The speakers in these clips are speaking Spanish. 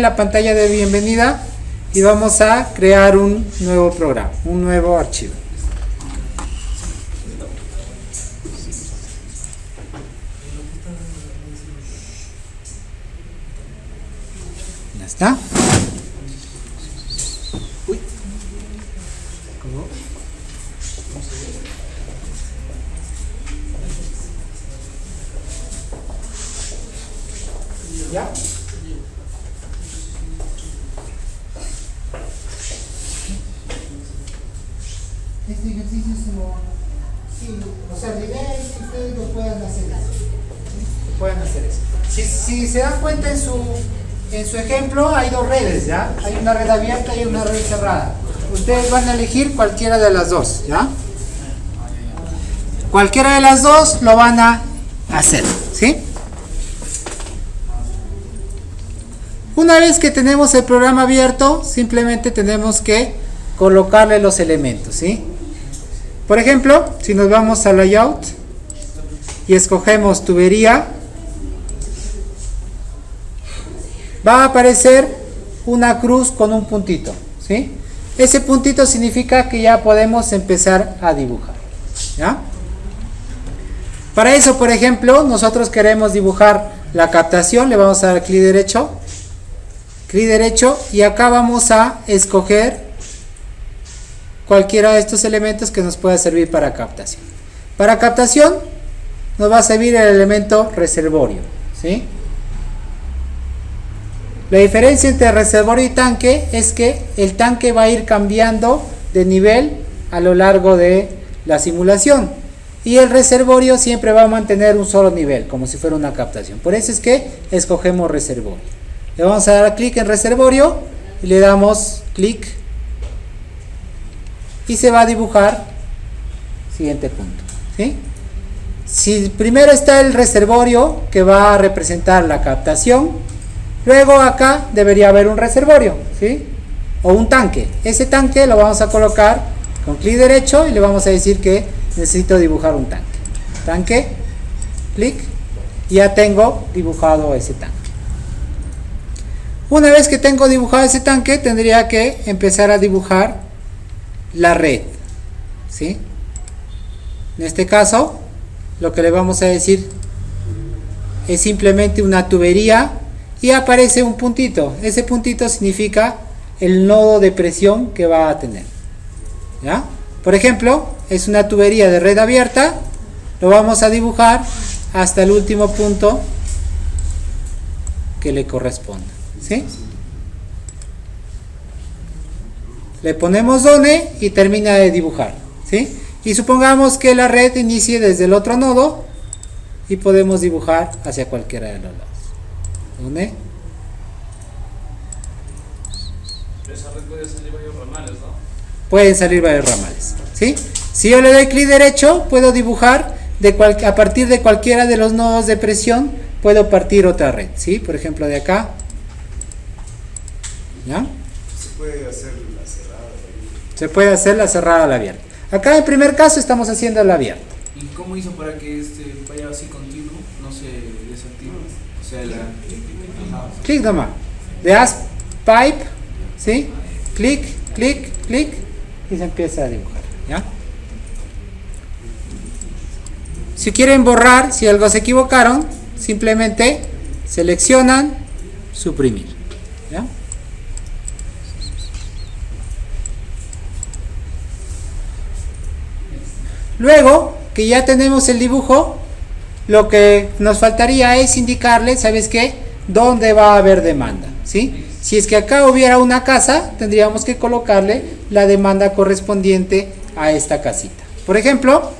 la pantalla de bienvenida y vamos a crear un nuevo programa, un nuevo archivo. Ya está. ¿Ya? Este ejercicio es como, sí, o sea, la idea es que ustedes lo puedan hacer eso. Puedan hacer eso. Si se dan cuenta en su ejemplo hay dos redes, ¿ya? Hay una red abierta y una red cerrada. Ustedes van a elegir cualquiera de las dos, ¿ya? Cualquiera de las dos lo van a hacer, ¿sí? Una vez que tenemos el programa abierto, simplemente tenemos que colocarle los elementos, ¿sí? Por ejemplo, si nos vamos a Layout y escogemos tubería, va a aparecer una cruz con un puntito, ¿sí? Ese puntito significa que ya podemos empezar a dibujar, ¿ya? Para eso, por ejemplo, nosotros queremos dibujar la captación, le vamos a dar clic derecho y acá vamos a escoger cualquiera de estos elementos que nos pueda servir para captación. Para captación nos va a servir el elemento reservorio, ¿sí? La diferencia entre reservorio y tanque es que el tanque va a ir cambiando de nivel a lo largo de la simulación y el reservorio siempre va a mantener un solo nivel, como si fuera una captación. Por eso es que escogemos reservorio. Le vamos a dar clic en reservorio y le damos clic y se va a dibujar siguiente punto, ¿sí? Si primero está el reservorio que va a representar la captación, luego acá debería haber un reservorio, ¿sí? O un tanque. Ese tanque lo vamos a colocar con clic derecho y le vamos a decir que necesito dibujar un tanque. Tanque, clic, y ya tengo dibujado ese tanque. Una vez que tengo dibujado ese tanque, tendría que empezar a dibujar la red, ¿sí? En este caso, lo que le vamos a decir es simplemente una tubería y aparece un puntito. Ese puntito significa el nodo de presión que va a tener, ¿ya? Por ejemplo, es una tubería de red abierta, lo vamos a dibujar hasta el último punto que le corresponda, ¿sí? Le ponemos done y termina de dibujar, ¿sí? Y supongamos que la red inicie desde el otro nodo y podemos dibujar hacia cualquiera de los lados. ¿Dónde? Esa red puede salir varios ramales, ¿no? Pueden salir varios ramales, ¿sí? Si yo le doy clic derecho, puedo dibujar a partir de cualquiera de los nodos de presión, puedo partir otra red, ¿sí? Por ejemplo, de acá, ¿ya? Se puede hacer la cerrada. Se puede hacer la cerrada o la abierta. Acá en el primer caso estamos haciendo la abierta. ¿Y cómo hizo para que vaya así continuo, no se desactive? O sea, ajá. Clic nomás. Le das pipe, ¿sí? Clic, clic, clic y se empieza a dibujar, ¿ya? Si quieren borrar, si algo se equivocaron, simplemente seleccionan, suprimir, ¿ya? Luego que ya tenemos el dibujo, lo que nos faltaría es indicarle, ¿sabes qué? Dónde va a haber demanda, ¿sí? Si es que acá hubiera una casa, tendríamos que colocarle la demanda correspondiente a esta casita. Por ejemplo,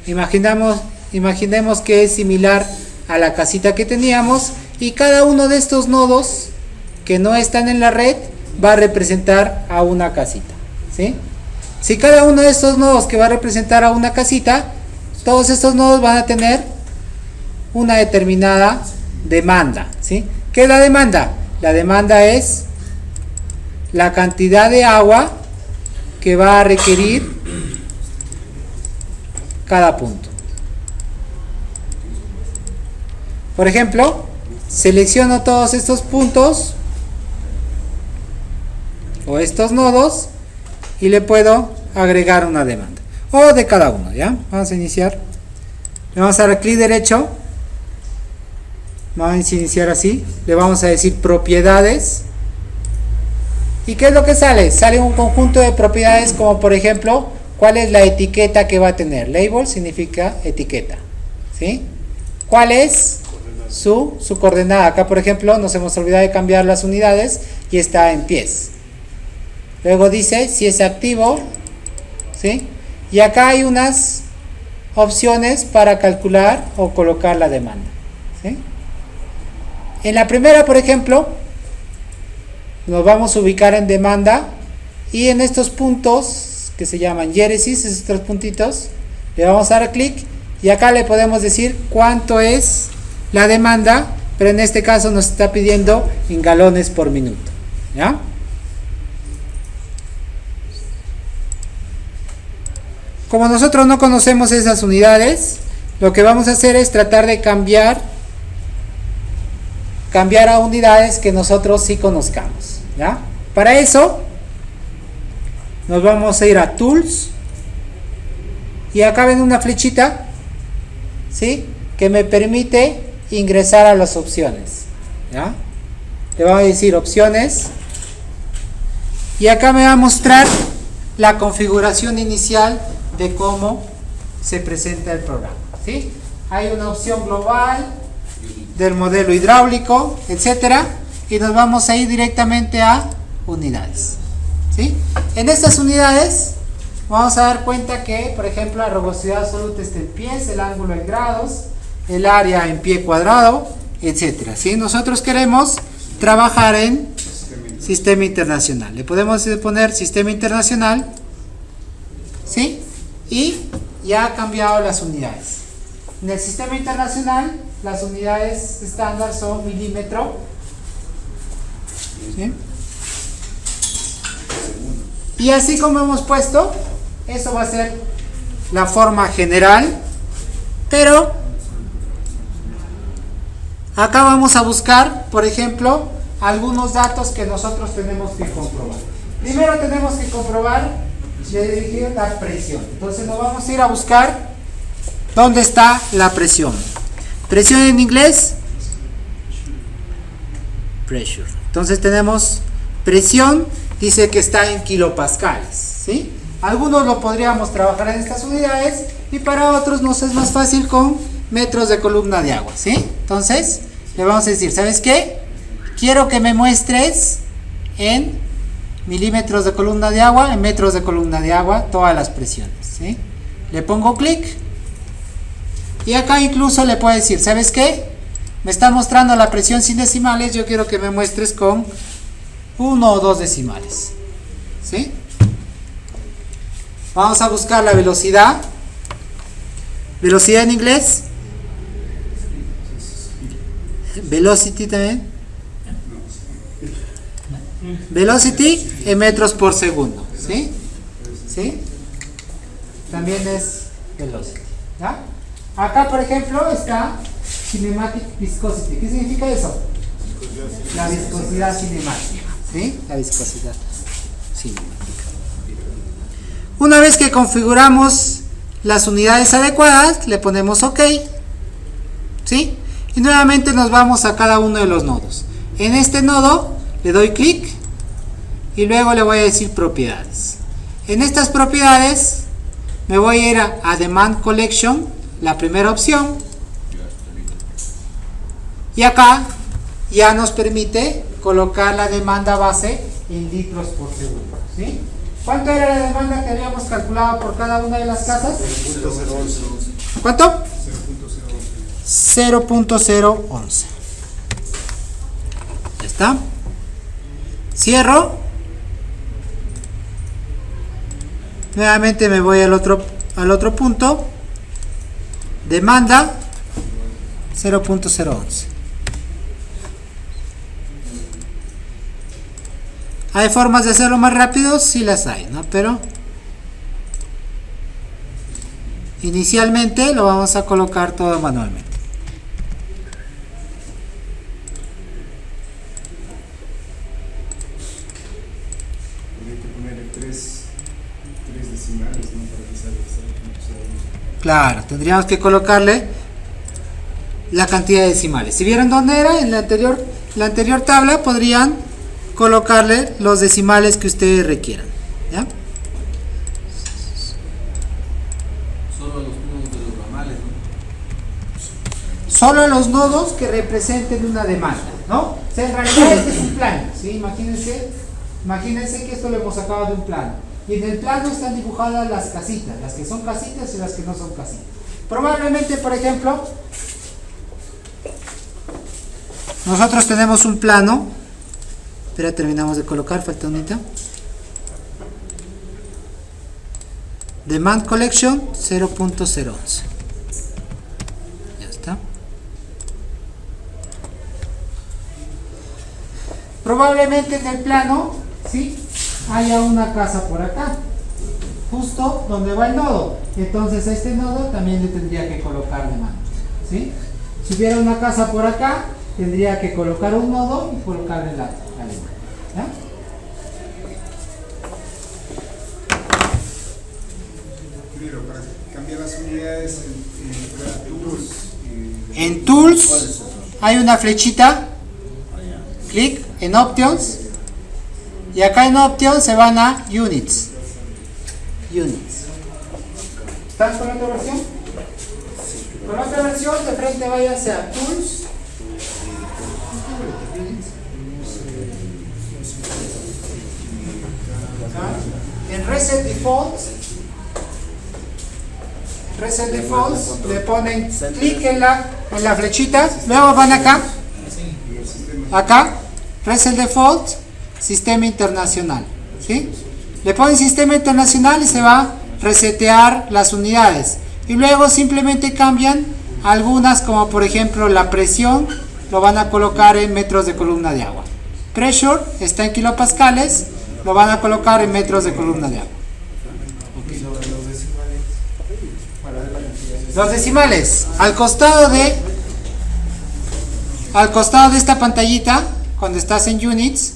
imaginemos que es similar a la casita que teníamos y cada uno de estos nodos que no están en la red va a representar a una casita, ¿sí? Si cada uno de estos nodos que va a representar a una casita, todos estos nodos van a tener una determinada demanda, ¿sí? ¿Qué es la demanda? La demanda es la cantidad de agua que va a requerir cada punto. Por ejemplo, selecciono todos estos puntos o estos nodos y le puedo agregar una demanda o de cada uno. Ya, vamos a iniciar, le vamos a dar clic derecho, vamos a iniciar así, le vamos a decir propiedades. ¿Y qué es lo que sale? Sale un conjunto de propiedades como por ejemplo, ¿cuál es la etiqueta que va a tener? Label significa etiqueta, ¿sí? ¿Cuál es su coordenada? Acá por ejemplo nos hemos olvidado de cambiar las unidades y está en pies. Luego dice si es activo, ¿sí? Y acá hay unas opciones para calcular o colocar la demanda, ¿sí? En la primera, por ejemplo, nos vamos a ubicar en demanda y en estos puntos que se llaman hiéresis, esos tres puntitos, le vamos a dar clic y acá le podemos decir cuánto es la demanda, pero en este caso nos está pidiendo en galones por minuto, ¿ya? Como nosotros no conocemos esas unidades, lo que vamos a hacer es tratar de cambiar a unidades que nosotros sí conozcamos, ¿ya? Para eso nos vamos a ir a Tools y acá ven una flechita, ¿sí? Que me permite ingresar a las opciones, ¿ya? Le vamos a decir opciones y acá me va a mostrar la configuración inicial de cómo se presenta el programa, ¿sí? Hay una opción global del modelo hidráulico, etcétera, y nos vamos a ir directamente a unidades, ¿sí? En estas unidades vamos a dar cuenta que, por ejemplo, la rugosidad absoluta está en pies, el ángulo en grados, el área en pie cuadrado, etcétera, ¿sí? Nosotros queremos trabajar en sistema internacional. Le podemos poner sistema internacional, ¿sí? Y ya ha cambiado las unidades. En el sistema internacional las unidades estándar son milímetro, ¿sí? Y así como hemos puesto, eso va a ser la forma general, pero acá vamos a buscar, por ejemplo, algunos datos que nosotros tenemos que comprobar. Primero tenemos que comprobar de dirigir la presión. Entonces nos vamos a ir a buscar dónde está la presión. Presión en inglés, pressure. Entonces tenemos presión, dice que está en kilopascales, ¿sí? Algunos lo podríamos trabajar en estas unidades y para otros nos es más fácil con metros de columna de agua, ¿sí? Entonces le vamos a decir, ¿sabes qué? Quiero que me muestres en milímetros de columna de agua, en metros de columna de agua, todas las presiones, ¿sí? Le pongo clic y acá incluso le puedo decir, ¿sabes qué? Me está mostrando la presión sin decimales, yo quiero que me muestres con 1 o 2 decimales, ¿sí? Vamos a buscar la velocidad. Velocidad en inglés, velocity también, velocity en metros por segundo, ¿sí? ¿Sí? También es velocity, ¿ya? Acá por ejemplo está kinematic viscosity. ¿Qué significa eso? La viscosidad cinemática, ¿sí? La viscosidad cinemática. Una vez que configuramos las unidades adecuadas, le ponemos OK, ¿sí? Y nuevamente nos vamos a cada uno de los nodos. En este nodo le doy clic y luego le voy a decir propiedades. En estas propiedades me voy a ir a Demand Collection, la primera opción, y acá ya nos permite colocar la demanda base en litros por segundo, ¿sí? ¿Cuánto era la demanda que habíamos calculado por cada una de las casas? 0.011. ¿Cuánto? 0.011. 0.011. Ya está. Cierro. Nuevamente me voy al otro punto. Demanda 0.011. ¿Hay formas de hacerlo más rápido? Sí las hay, ¿no? Pero inicialmente lo vamos a colocar todo manualmente. Claro, tendríamos que colocarle la cantidad de decimales. Si vieron dónde era, en la anterior tabla, podrían colocarle los decimales que ustedes requieran. ¿Ya? Solo los nodos de los ramales, ¿no? Solo los nodos que representen una demanda, ¿no? O sea, en realidad este es un plano, ¿sí? Imagínense que esto lo hemos sacado de un plano. Y en el plano están dibujadas las casitas, las que son casitas y las que no son casitas. Probablemente, por ejemplo, nosotros tenemos un plano. Espera, terminamos de colocar, falta unita. Demand Collection 0.011. Ya está. Probablemente en el plano, ¿sí?, haya una casa por acá, justo donde va el nodo. Entonces a este nodo también le tendría que colocar demand, ¿sí? Si hubiera una casa por acá, tendría que colocar un nodo y colocarle la demanda, ¿ya? Primero, para cambiar las unidades En Tools hay una flechita, clic en Options, y acá en Options se van a Units. ¿Están con otra versión? Con otra versión, de frente váyanse a Tools. En Reset Defaults le ponen clic en la flechita, luego van acá, Reset Defaults, Sistema Internacional, ¿sí? Le ponen Sistema Internacional y se va a resetear las unidades, y luego simplemente cambian algunas, como por ejemplo la presión, lo van a colocar en metros de columna de agua. Pressure está en kilopascales, lo van a colocar en metros de columna de agua. Los decimales, al costado de esta pantallita, cuando estás en Units,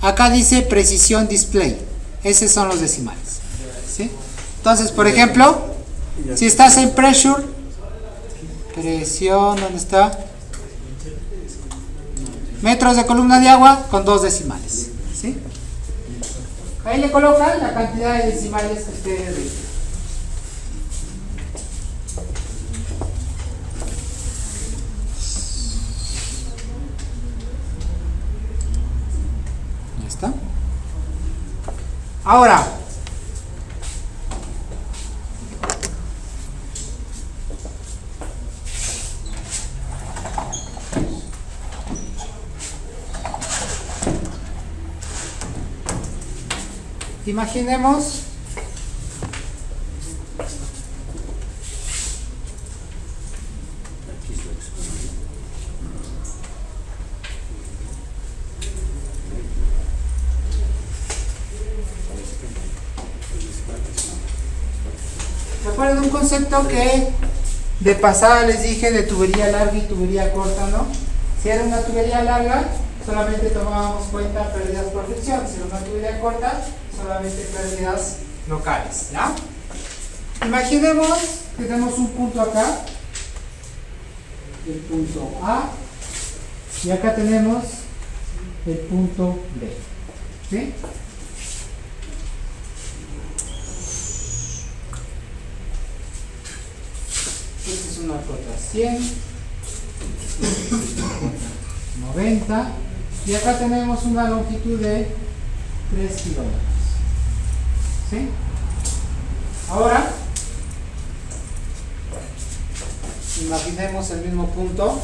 acá dice Precision Display. Esos son los decimales, ¿sí? Entonces, por ejemplo, si estás en Pressure, presión, ¿dónde está? Metros de columna de agua con 2 decimales, ¿sí? Ahí le colocan la cantidad de decimales que ustedes requieren. Ya está. Ahora, imaginemos recuerden un concepto que de pasada les dije de tubería larga y tubería corta, ¿no? Si era una tubería larga, solamente tomábamos cuenta pérdidas por fricción. Si era una tubería corta, solamente pérdidas locales, ¿ya? Imaginemos que tenemos un punto acá, el punto A, y acá tenemos el punto B, ¿sí? Esta es una cota 100, esta es una cota 90, y acá tenemos una longitud de 3 kilómetros, ¿sí? Ahora, imaginemos el mismo punto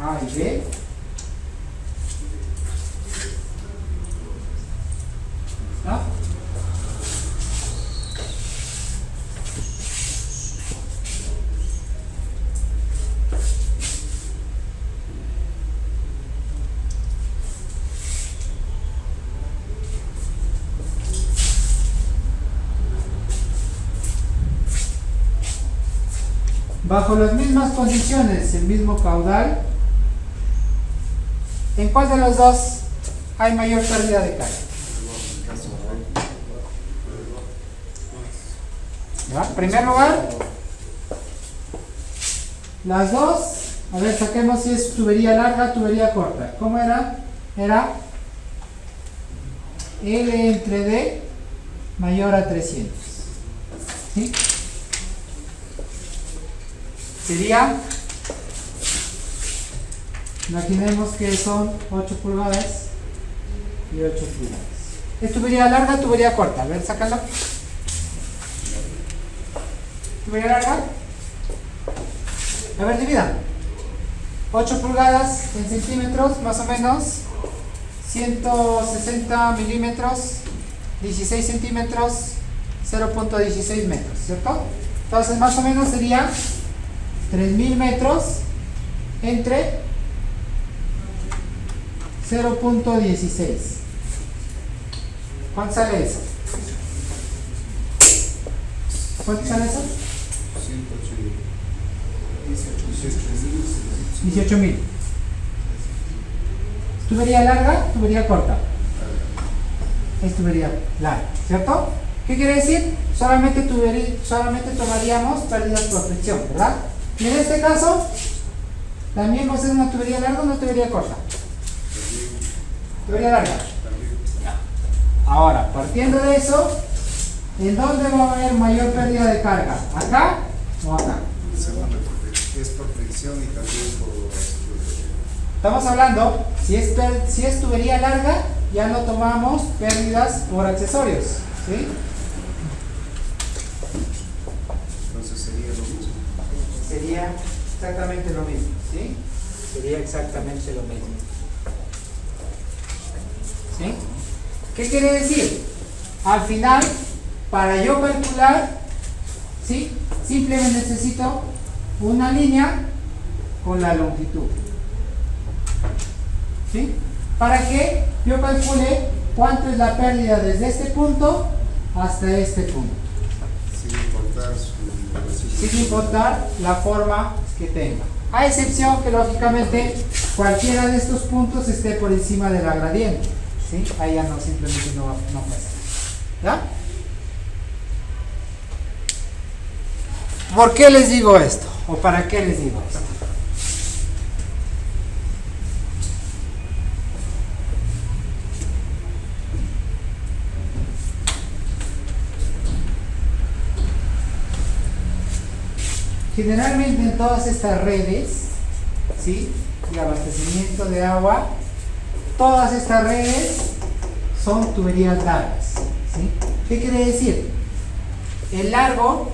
A y B. ¿No? Bajo las mismas condiciones, el mismo caudal, ¿en cuál de los dos hay mayor pérdida de carga? ¿Ya? En primer lugar, las dos, a ver, saquemos si es tubería larga, tubería corta. ¿Cómo era? Era L entre D mayor a 300. ¿Sí? Sería, imaginemos que son 8 pulgadas y 8 pulgadas. ¿Es tubería larga, tubería corta? A ver, sácalo. ¿Tubería larga? A ver, divida. 8 pulgadas en centímetros, más o menos. 160 milímetros, 16 centímetros, 0.16 metros, ¿cierto? Entonces, más o menos sería 3000 metros entre 0.16. ¿Cuánto sale eso? ¿Cuánto sale eso? 18.000. ¿Tubería larga? ¿Tubería corta? Es tubería larga, ¿cierto? ¿Qué quiere decir? Solamente tomaríamos pérdidas por fricción, ¿verdad? Y en este caso, también va a ser una tubería larga o una tubería corta. Tubería larga. Ahora, partiendo de eso, ¿en dónde va a haber mayor pérdida de carga? ¿Acá o acá? Es por fricción y también por... Estamos hablando, si es tubería larga, ya no tomamos pérdidas por accesorios, ¿sí? Entonces sería lo mismo. Sería exactamente lo mismo, ¿sí? Sería exactamente lo mismo. ¿Sí? ¿Qué quiere decir? Al final, para yo calcular, ¿sí? Simplemente necesito una línea con la longitud. ¿Sí? Para que yo calcule cuánto es la pérdida desde este punto hasta este punto. Sin importar la forma que tenga. A excepción que lógicamente cualquiera de estos puntos esté por encima de la gradiente. ¿Sí? Ahí ya no, simplemente no pasa. ¿Ya? ¿Por qué les digo esto? ¿O para qué les digo esto? Generalmente en todas estas redes, ¿sí? De abastecimiento de agua, todas estas redes son tuberías largas, ¿sí? ¿Qué quiere decir? El largo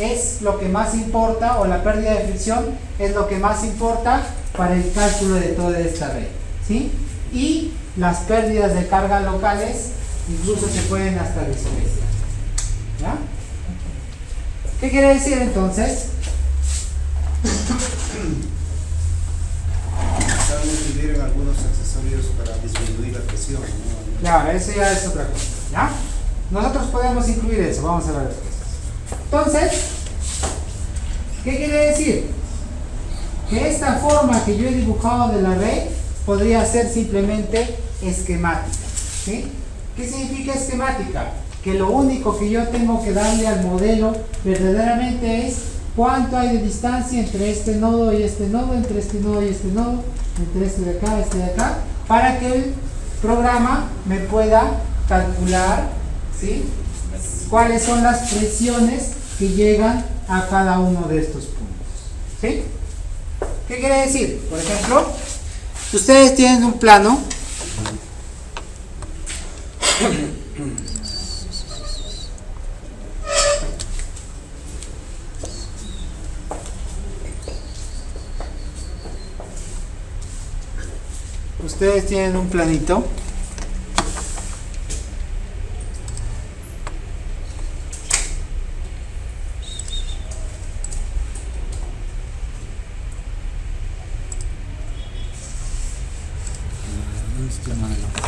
es lo que más importa, o la pérdida de fricción es lo que más importa para el cálculo de toda esta red, ¿sí? Y las pérdidas de carga locales incluso se pueden hasta despreciar. ¿Ya? ¿Qué quiere decir entonces? Saben incluir en algunos accesorios para disminuir la presión, ¿no? Claro, eso ya es otra cosa, ¿ya? Nosotros podemos incluir eso, vamos a ver después. Entonces, ¿qué quiere decir? Que esta forma que yo he dibujado de la red podría ser simplemente esquemática, ¿sí? ¿Qué significa esquemática? Que lo único que yo tengo que darle al modelo verdaderamente es cuánto hay de distancia entre este nodo y este nodo, entre este nodo y este nodo, entre este de acá, para que el programa me pueda calcular, ¿sí? Cuáles son las presiones que llegan a cada uno de estos puntos, ¿sí? ¿Qué quiere decir? Por ejemplo, ustedes tienen un plano ustedes tienen un planito este modelo.